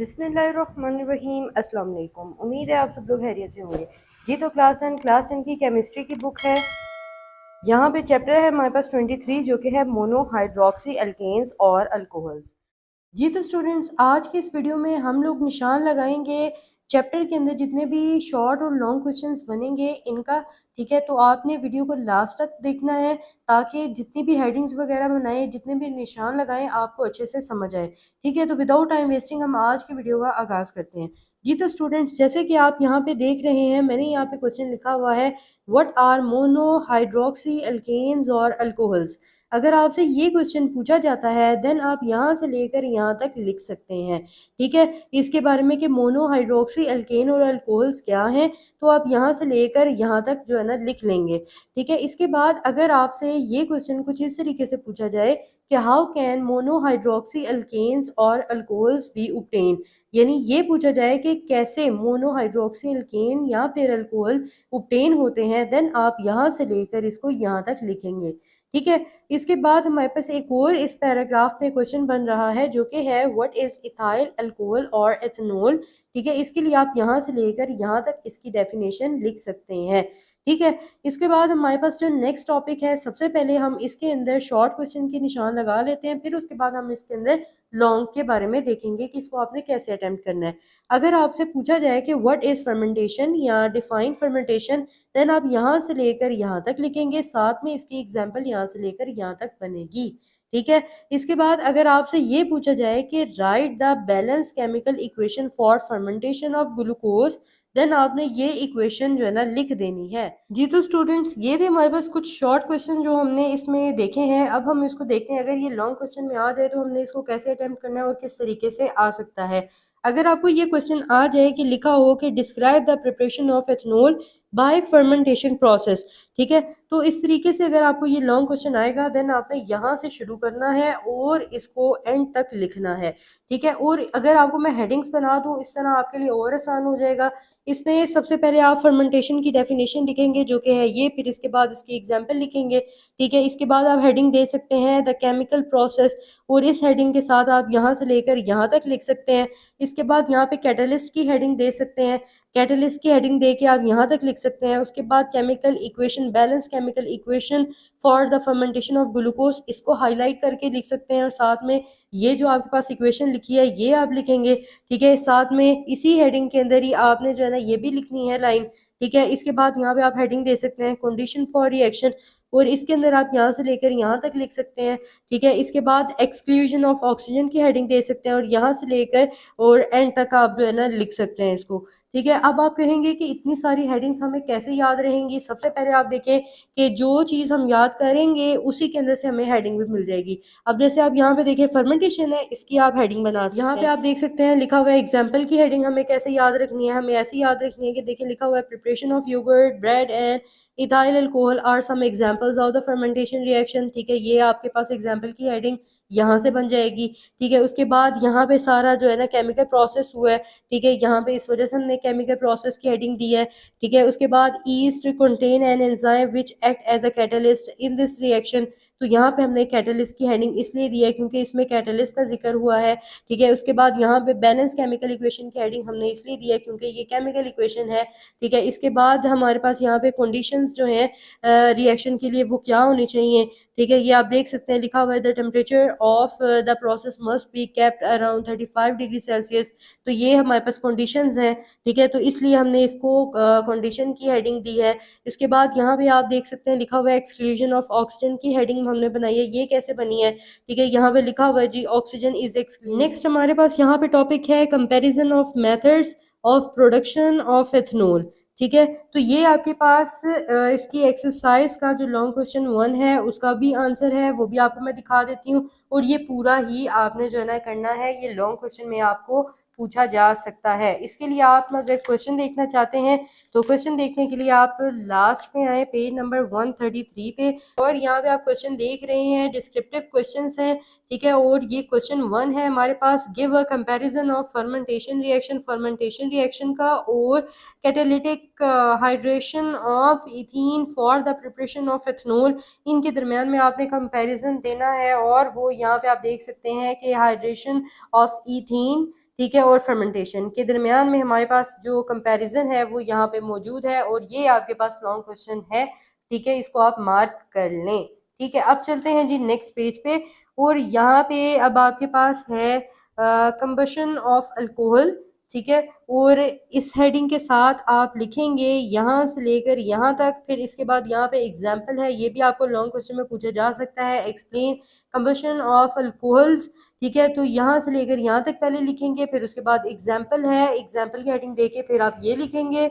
बिस्मिल्लाहिर्रहमानिर्रहीम। अस्सलाम वालेकुम। उम्मीद है आप सब लोग खैरियत से होंगे। जी तो क्लास 10 की केमिस्ट्री की बुक है। यहाँ पे चैप्टर है हमारे पास 23 जो कि है मोनोहाइड्रोक्सी एल्केन्स और अल्कोहल्स। जी तो स्टूडेंट्स, आज के इस वीडियो में हम लोग निशान लगाएंगे चैप्टर के अंदर जितने भी शॉर्ट और लॉन्ग क्वेश्चंस बनेंगे इनका। ठीक है, तो आपने वीडियो को लास्ट तक देखना है ताकि जितनी भी हेडिंग्स वगैरह बनाए, जितने भी निशान लगाएं, आपको अच्छे से समझ आए। ठीक है, तो विदाउट टाइम वेस्टिंग हम आज की वीडियो का आगाज़ करते हैं। जी तो स्टूडेंट्स, जैसे कि आप यहाँ पे देख रहे हैं, मैंने यहाँ पे क्वेश्चन लिखा हुआ है, व्हाट आर मोनोहाइड्रोक्सी एल्केन्स और अल्कोहल्स। अगर आपसे ये क्वेश्चन पूछा जाता है देन आप यहाँ से लेकर यहाँ तक लिख सकते हैं। ठीक है, इसके बारे में कि मोनोहाइड्रोक्सी एल्केन और अल्कोहल्स क्या हैं, तो आप यहाँ से लेकर यहाँ तक जो है ना लिख लेंगे। ठीक है, इसके बाद अगर आपसे ये क्वेश्चन कुछ इस तरीके से पूछा जाए कि हाउ कैन मोनोहाइड्रोक्सी एल्केन्स और अल्कोहल्स बी ऑब्टेन, यानी ये पूछा जाए कि कैसे मोनोहाइड्रोक्सी एल्केन या फिर अल्कोहल ऑब्टेन होते हैं, देन आप यहाँ से लेकर इसको यहाँ तक लिखेंगे। ठीक है, इसके बाद हमारे पास एक और इस पैराग्राफ में क्वेश्चन बन रहा है जो कि है व्हाट इज इथाइल अल्कोहल और एथनॉल। ठीक है, इसके लिए आप यहाँ से लेकर यहाँ तक इसकी डेफिनेशन लिख सकते हैं। ठीक है, इसके बाद हमारे पास जो नेक्स्ट टॉपिक है, सबसे पहले हम इसके अंदर शॉर्ट क्वेश्चन के निशान लगा लेते हैं, फिर उसके बाद हम इसके अंदर लॉन्ग के बारे में देखेंगे कि इसको आपने कैसे अटेम्प्ट करना है। अगर आपसे पूछा जाए कि व्हाट इज फर्मेंटेशन या डिफाइन फर्मेंटेशन, देन आप यहाँ से लेकर यहाँ तक लिखेंगे, साथ में इसकी एग्जाम्पल यहाँ से लेकर यहाँ तक बनेगी। ठीक है, इसके बाद अगर आपसे ये पूछा जाए कि write the balance chemical equation for fermentation of glucose, then आपने ये इक्वेशन जो है ना लिख देनी है। जी तो स्टूडेंट्स, ये थे हमारे पास कुछ शॉर्ट क्वेश्चन जो हमने इसमें देखे हैं। अब हम इसको देखते हैं, अगर ये लॉन्ग क्वेश्चन में आ जाए तो हमने इसको कैसे अटेम्प्ट करना है और किस तरीके से आ सकता है। अगर आपको ये क्वेश्चन आ जाए कि लिखा हो कि describe the preparation of ethanol bye fermentation process, ठीक है, तो इस तरीके से अगर आपको ये लॉन्ग क्वेश्चन आएगा देन आपने यहाँ से शुरू करना है और इसको एंड तक लिखना है। ठीक है, और अगर आपको मैं हेडिंग्स बना दूँ इस तरह आपके लिए और आसान हो जाएगा। इसमें सबसे पहले आप फर्मेंटेशन की डेफिनेशन लिखेंगे जो कि है ये, फिर इसके बाद इसकी एग्जाम्पल लिखेंगे। ठीक है, इसके बाद आप हेडिंग दे सकते हैं द केमिकल प्रोसेस, और इस हेडिंग के साथ आप यहाँ से लेकर यहाँ तक लिख सकते हैं। इसके बाद यहाँ पे कैटलिस्ट की हेडिंग दे सकते हैं, कैटलिस्ट की हेडिंग दे के आप यहाँ तक लिख सकते हैं। उसके बाद chemical equation, balance chemical equation for the fermentation of glucose, इसको हाईलाइट करके लिख सकते हैं, और साथ में ये जो आपके पास इक्वेशन लिखी है ये आप लिखेंगे। ठीक है, साथ में इसी हेडिंग के अंदर ही आपने जो है ना ये भी लिखनी है लाइन। ठीक है, इसके बाद यहाँ पे आप हेडिंग दे सकते हैं कंडीशन फॉर रिएक्शन, और इसके अंदर आप यहाँ से लेकर यहाँ तक लिख सकते हैं। ठीक है, इसके बाद एक्सक्लूजन ऑफ ऑक्सीजन की हेडिंग दे सकते हैं, और यहाँ से लेकर और एंड तक आप जो है ना लिख सकते हैं इसको। ठीक है, अब आप कहेंगे कि इतनी सारी हेडिंग्स हमें कैसे याद रहेंगी। सबसे पहले आप देखें कि जो चीज़ हम याद करेंगे उसी के अंदर से हमें हेडिंग भी मिल जाएगी। अब जैसे आप यहाँ पे देखिए फर्मेंटेशन है, इसकी आप हेडिंग बना सकते हैं। यहाँ पे आप देख सकते हैं लिखा हुआ है एग्जाम्पल की हेडिंग हमें कैसे याद रखनी है। हमें ऐसे याद रखनी है कि देखिए लिखा हुआ है preparation of yogurt, bread and ethyl alcohol are some examples of the fermentation reaction. ठीक है, ये आपके पास एग्जाम्पल की हेडिंग यहाँ से बन जाएगी। ठीक है, उसके बाद यहाँ पे सारा जो है ना केमिकल प्रोसेस हुआ है। ठीक है, यहाँ पे इस वजह से हमने केमिकल प्रोसेस की हेडिंग दी है। ठीक है, उसके बाद yeast contain an enzyme which act as a catalyst in this reaction, तो यहाँ पे हमने कैटलिस्ट की हेडिंग इसलिए दी है क्योंकि इसमें कैटलिस्ट का जिक्र हुआ है। ठीक है, उसके बाद यहाँ पे बैलेंस केमिकल इक्वेशन की हेडिंग हमने इसलिए दी है क्योंकि ये केमिकल इक्वेशन है। ठीक है, इसके बाद हमारे पास यहाँ पे कंडीशंस जो हैं रिएक्शन के लिए वो क्या होनी चाहिए। ठीक है, ये आप देख सकते हैं लिखा हुआ है the temperature of the process must be kept around 35 degree Celsius, तो ये हमारे पास कंडीशंस हैं। ठीक है, तो इसलिए हमने इसको कंडीशन की हेडिंग दी है। इसके बाद यहाँ पे आप देख सकते हैं लिखा हुआ है एक्सक्लूजन ऑफ ऑक्सीजन की हेडिंग हमने बनाई है, ये कैसे बनी है। ठीक है, यहाँ पे लिखा हुआ है जी ऑक्सीजन इज एक्सक्लूडेड। नेक्स्ट हमारे पास यहाँ पे टॉपिक है comparison of methods of production of ethanol. ठीक है, तो ये आपके पास इसकी एक्सरसाइज का जो लॉन्ग क्वेश्चन 1 है उसका भी आंसर है, वो भी आपको मैं दिखा देती हूँ। और ये पूरा ही आपने जो है ना करना है, ये लॉन्ग क्वेश्चन में आपको पूछा जा सकता है। इसके लिए आप अगर क्वेश्चन देखना चाहते हैं तो क्वेश्चन देखने के लिए आप लास्ट में आए पेज नंबर 133 पे, और यहाँ पे आप क्वेश्चन देख रहे हैं डिस्क्रिप्टिव क्वेश्चंस हैं। ठीक है, और ये क्वेश्चन 1 है हमारे पास, give a comparison of fermentation reaction का और catalytic hydration of ethene for the preparation of ethanol, इनके दरमियान में आपने कंपैरिजन देना है। और वो यहाँ पे आप देख सकते हैं कि हाइड्रेशन ऑफ इथीन, ठीक है, और फर्मेंटेशन के दरमियान में हमारे पास जो कंपैरिजन है वो यहाँ पे मौजूद है, और ये आपके पास लॉन्ग क्वेश्चन है। ठीक है, इसको आप मार्क कर लें। ठीक है, अब चलते हैं जी नेक्स्ट पेज पे, और यहाँ पे अब आपके पास है कंबशन ऑफ अल्कोहल। ठीक है, और इस हेडिंग के साथ आप लिखेंगे यहाँ से लेकर यहाँ तक, फिर इसके बाद यहाँ पे एग्जाम्पल है, ये भी आपको लॉन्ग क्वेश्चन में पूछा जा सकता है। Explain combustion of alcohols. ठीक है, तो यहाँ से लेकर यहाँ तक पहले लिखेंगे, फिर उसके बाद एग्जाम्पल है, एग्जाम्पल की हेडिंग देके फिर आप ये लिखेंगे।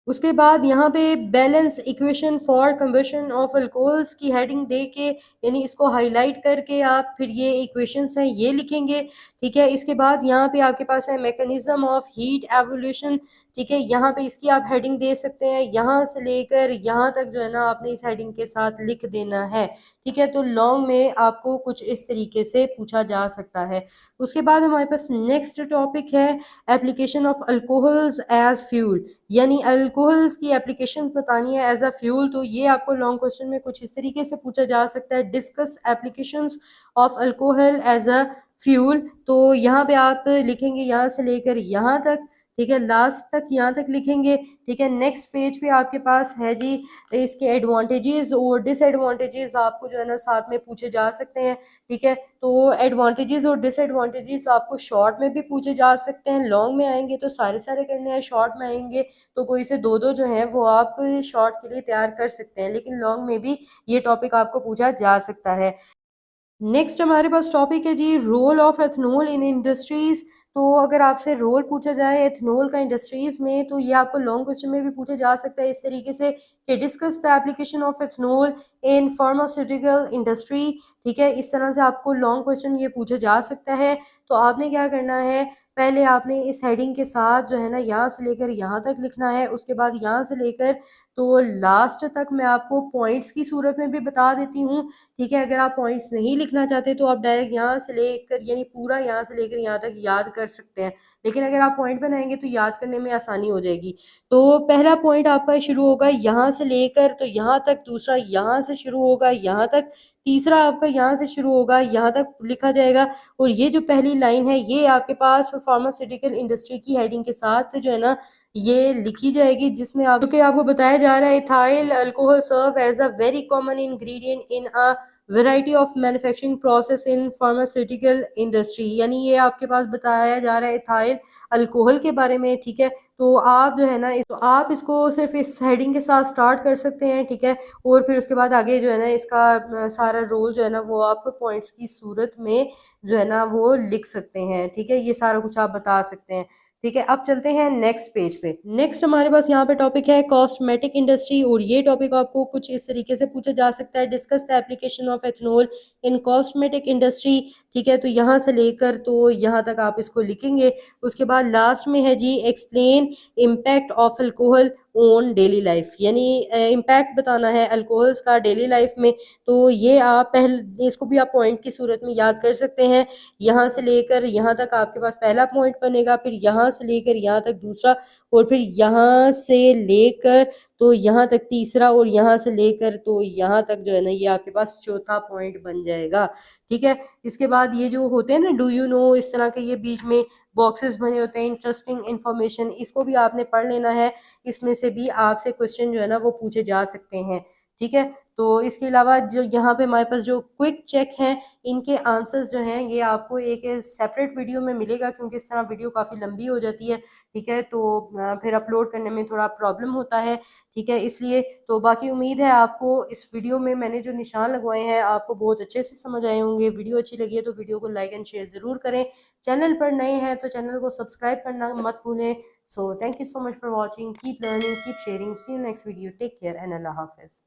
उसके बाद यहाँ पे balance equation for conversion of alcohols की हेडिंग दे के, यानी इसको हाईलाइट करके आप फिर ये इक्वेशंस हैं ये लिखेंगे। ठीक है, इसके बाद यहाँ पे आपके पास है मैकेनिज्म ऑफ हीट एवोल्यूशन। ठीक है, यहाँ पे इसकी आप हेडिंग दे सकते हैं, यहाँ से लेकर यहाँ तक जो है ना आपने इस हेडिंग के साथ लिख देना है। ठीक है, तो लॉन्ग में आपको कुछ इस तरीके से पूछा जा सकता है। उसके बाद हमारे पास नेक्स्ट टॉपिक है application of alcohols as fuel, यानी अल्कोहल्स की एप्लीकेशन बतानी है एज अ फ्यूल। तो ये आपको लॉन्ग क्वेश्चन में कुछ इस तरीके से पूछा जा सकता है, discuss applications of alcohol as a fuel. तो यहाँ पे आप लिखेंगे यहाँ से लेकर यहाँ तक। ठीक है, लास्ट तक यहाँ तक लिखेंगे। ठीक है, नेक्स्ट पेज पे आपके पास है जी इसके एडवांटेजेस और डिसएडवांटेजेस आपको जो है ना साथ में पूछे जा सकते हैं। ठीक है, तो एडवांटेजेस और डिसएडवांटेजेस आपको शॉर्ट में भी पूछे जा सकते हैं, लॉन्ग में आएंगे तो सारे सारे करने हैं, शॉर्ट में आएंगे तो कोई से दो दो जो हैं वो आप शॉर्ट के लिए तैयार कर सकते हैं, लेकिन लॉन्ग में भी ये टॉपिक आपको पूछा जा सकता है। नेक्स्ट हमारे पास टॉपिक है जी role of ethanol in industries. तो अगर आपसे रोल पूछा जाए एथनॉल का इंडस्ट्रीज में, तो ये आपको लॉन्ग क्वेश्चन में भी पूछा जा सकता है इस तरीके से कि discuss the application of ethanol in pharmaceutical industry. ठीक है, इस तरह से आपको लॉन्ग क्वेश्चन ये पूछा जा सकता है। तो आपने क्या करना है, पहले आपने इस हेडिंग के साथ जो है ना यहाँ से लेकर यहाँ तक लिखना है, उसके बाद यहाँ से लेकर तो लास्ट तक मैं आपको पॉइंट्स की सूरत में भी बता देती हूँ। ठीक है, अगर आप पॉइंट्स नहीं लिखना चाहते तो आप डायरेक्ट यहाँ से लेकर यानी पूरा यहाँ से लेकर यहाँ तक याद कर सकते हैं, लेकिन अगर आप पॉइंट बनाएंगे तो याद करने में आसानी हो जाएगी। तो पहला पॉइंट आपका शुरू होगा यहाँ से लेकर तो यहाँ तक, दूसरा यहाँ से शुरू होगा यहाँ तक, तीसरा आपका यहाँ से शुरू होगा यहाँ तक लिखा जाएगा, और ये जो पहली लाइन है ये आपके पास फार्मास्यूटिकल इंडस्ट्री की हेडिंग के साथ जो है ना ये लिखी जाएगी, जिसमें आपको बताया जा रहा है ethyl alcohol serve as a very common ingredient in a variety of manufacturing process in pharmaceutical industry, यानी ये आपके पास बताया जा रहा है इथाइल अल्कोहल के बारे में। ठीक है, तो आप जो है ना तो आप इसको सिर्फ इस हेडिंग के साथ स्टार्ट कर सकते हैं। ठीक है, और फिर उसके बाद आगे जो है ना इसका सारा रोल जो है ना वो आप पॉइंट्स की सूरत में जो है ना वो लिख सकते हैं। ठीक है, ये सारा कुछ आप बता सकते हैं। ठीक है, अब चलते हैं नेक्स्ट पेज पे। नेक्स्ट हमारे पास यहाँ पे टॉपिक है कॉस्मेटिक इंडस्ट्री, और ये टॉपिक आपको कुछ इस तरीके से पूछा जा सकता है, discuss the application of ethanol in cosmetic industry. ठीक है, तो यहाँ से लेकर तो यहाँ तक आप इसको लिखेंगे। उसके बाद लास्ट में है जी explain impact of alcohol on daily life, यानी इम्पैक्ट बताना है अल्कोहल्स का डेली लाइफ में। तो ये आप पहले इसको भी आप पॉइंट की सूरत में याद कर सकते हैं। यहाँ से लेकर यहाँ तक आपके पास पहला पॉइंट बनेगा, फिर यहाँ से लेकर यहाँ तक दूसरा, और फिर यहाँ से लेकर तो यहाँ तक तीसरा, और यहाँ से लेकर तो यहाँ तक जो है ना ये आपके पास चौथा पॉइंट बन जाएगा। ठीक है, इसके बाद ये जो होते हैं ना डू यू नो, इस तरह के ये बीच में बॉक्सेस बने होते हैं इंटरेस्टिंग इन्फॉर्मेशन, इसको भी आपने पढ़ लेना है, इसमें से भी आपसे क्वेश्चन जो है ना वो पूछे जा सकते हैं। ठीक है, तो इसके अलावा जो यहाँ पे हमारे पास जो क्विक चेक हैं इनके आंसर्स जो हैं ये आपको एक सेपरेट वीडियो में मिलेगा, क्योंकि इस तरह वीडियो काफ़ी लंबी हो जाती है। ठीक है, तो फिर अपलोड करने में थोड़ा प्रॉब्लम होता है। ठीक है, इसलिए तो बाकी उम्मीद है आपको इस वीडियो में मैंने जो निशान लगवाए हैं आपको बहुत अच्छे से समझ आए होंगे। वीडियो अच्छी लगी है तो वीडियो को लाइक एंड शेयर ज़रूर करें। चैनल पर नए हैं तो चैनल को सब्सक्राइब करना मत भूलें। So thank you so much for watching. Keep learning, keep sharing. See you next video. Take care and Allah Hafiz.